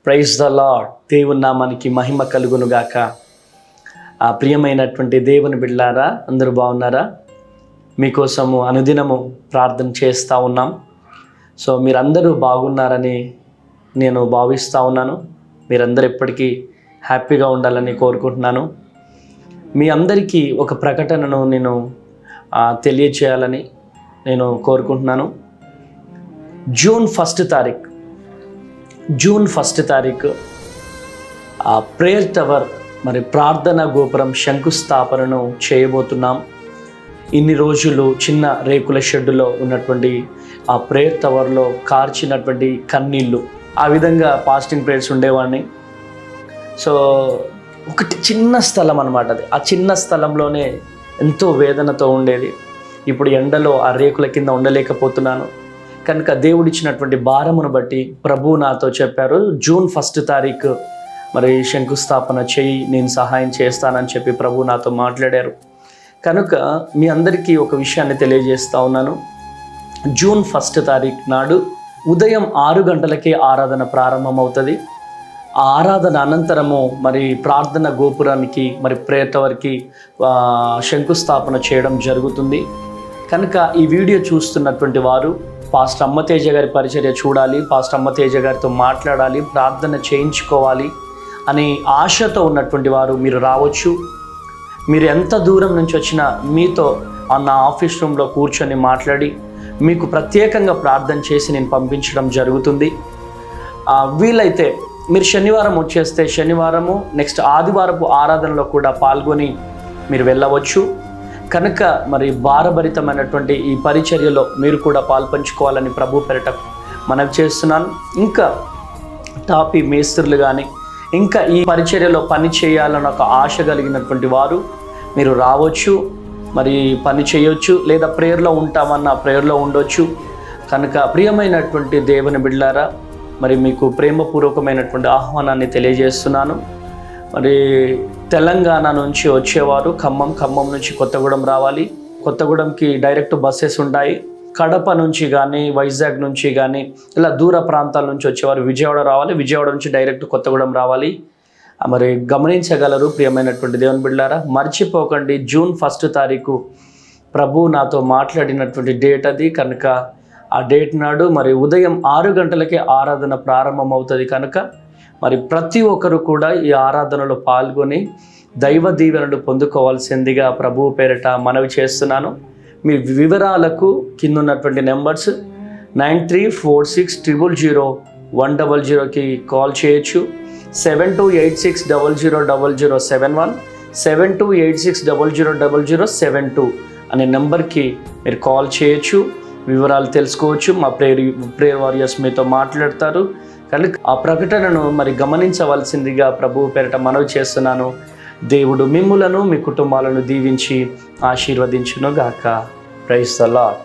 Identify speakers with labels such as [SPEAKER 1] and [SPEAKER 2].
[SPEAKER 1] Praise the lord. దేవుని నామానికి మహిమ కలుగును గాక. ప్రియమైనటువంటి దేవుని బిడ్డలారా, అందరూ బాగున్నారా? మీకోసము అనుదినము ప్రార్థన చేస్తూ ఉన్నాం. సో మీరందరూ బాగున్నారని నేను భావిస్తూ ఉన్నాను. మీరందరూ ఎప్పటికీ హ్యాపీగా ఉండాలని కోరుకుంటున్నాను. మీ అందరికీ ఒక ప్రకటనను నేను తెలియచేయాలని నేను కోరుకుంటున్నాను. జూన్ 1 తారీఖు ప్రేయర్ టవర్ మరి ప్రార్థనా గోపురం శంకుస్థాపనను చేయబోతున్నాం. ఇన్ని రోజులు చిన్న రేకుల షెడ్డులో ఉన్నటువంటి ఆ ప్రేయర్ టవర్లో కార్చినటువంటి కన్నీళ్ళు, ఆ విధంగా ఫాస్టింగ్ ప్రేయర్స్ ఉండేవాడిని. సో ఒకటి చిన్న స్థలం అన్నమాట అది. ఆ చిన్న స్థలంలోనే ఎంతో వేదనతో ఉండేది. ఇప్పుడు ఎండలో ఆ రేకుల కింద ఉండలేకపోతున్నాను. కనుక దేవుడిచ్చినటువంటి భారమును బట్టి ప్రభువు నాతో చెప్పారు, జూన్ 1 తారీఖు మరి శంకుస్థాపన చేయి, నేను సహాయం చేస్తానని చెప్పి ప్రభువు నాతో మాట్లాడారు. కనుక మీ అందరికీ ఒక విషయాన్ని తెలియజేస్తూ ఉన్నాను. జూన్ 1 తారీఖు నాడు ఉదయం 6 గంటలకే ఆరాధన ప్రారంభమవుతుంది. ఆ ఆరాధన అనంతరము మరి ప్రార్థన గోపురానికి మరి ప్రేయర్ టవర్కి శంకుస్థాపన చేయడం జరుగుతుంది. కనుక ఈ వీడియో చూస్తున్నటువంటి వారు పాస్టర్ అమ్మతేజ గారి పరిచర్య చూడాలి, పాస్టర్ అమ్మతేజ గారితో మాట్లాడాలి, ప్రార్థన చేయించుకోవాలి అని ఆశతో ఉన్నటువంటి వారు మీరు రావచ్చు. మీరు ఎంత దూరం నుంచి వచ్చినా మీతో నా ఆఫీస్ రూమ్లో కూర్చొని మాట్లాడి మీకు ప్రత్యేకంగా ప్రార్థన చేసి నేను పంపించడం జరుగుతుంది. వీలైతే మీరు శనివారం వచ్చేస్తే శనివారము నెక్స్ట్ ఆదివారపు ఆరాధనలో కూడా పాల్గొని మీరు వెళ్ళవచ్చు. కనుక మరి భారభరితమైనటువంటి ఈ పరిచర్యలో మీరు కూడా పాల్పంచుకోవాలని ప్రభు పేరట మనవి చేస్తున్నాను. ఇంకా టాపీ మేస్త్రులు కానీ ఇంకా ఈ పరిచర్యలో పని చేయాలని ఒక ఆశ కలిగినటువంటి వారు మీరు రావచ్చు, మరి పని చేయొచ్చు, లేదా ప్రేయర్లో ఉంటామన్న ప్రేయర్లో ఉండొచ్చు. కనుక ప్రియమైనటువంటి దేవుని బిడ్డలారా, మరి మీకు ప్రేమపూర్వకమైనటువంటి ఆహ్వానాన్ని తెలియజేస్తున్నాను. మరి తెలంగాణ నుంచి వచ్చేవారు ఖమ్మం నుంచి కొత్తగూడెం రావాలి. కొత్తగూడెంకి డైరెక్ట్ బస్సెస్ ఉంటాయి. కడప నుంచి కానీ వైజాగ్ నుంచి కానీ ఇలా దూర ప్రాంతాల నుంచి వచ్చేవారు విజయవాడ రావాలి. విజయవాడ నుంచి డైరెక్ట్ కొత్తగూడెం రావాలి. మరి గమనించగలరు ప్రియమైనటువంటి దేవుని బిడ్డలారా. మర్చిపోకండి, జూన్ 1 తారీఖు ప్రభు నాతో మాట్లాడినటువంటి డేట్ అది. కనుక ఆ డేట్ నాడు మరి ఉదయం 6 గంటలకే ఆరాధన ప్రారంభమవుతుంది. కనుక మరి ప్రతి ఒక్కరు కూడా ఈ ఆరాధనలో పాల్గొని దైవ దీవెనలు పొందుకోవాల్సిందిగా ప్రభువు పేరిట మనవి చేస్తున్నాను. మీ వివరాలకు కింద ఉన్నటువంటి నెంబర్స్ 9346000100కి కాల్ చేయొచ్చు. 7286000071 7286000072 అనే నెంబర్కి మీరు కాల్ చేయొచ్చు, వివరాలు తెలుసుకోవచ్చు. మా ప్రేయర్ వారియర్స్ మీతో మాట్లాడతారు. కనుక ఆ ప్రకటనను మరి గమనించవలసిందిగా ప్రభువు పేరిట మనవి చేస్తున్నాను. దేవుడు మిమ్ములను మీ కుటుంబాలను దీవించి ఆశీర్వదించును గాక. Praise the lord.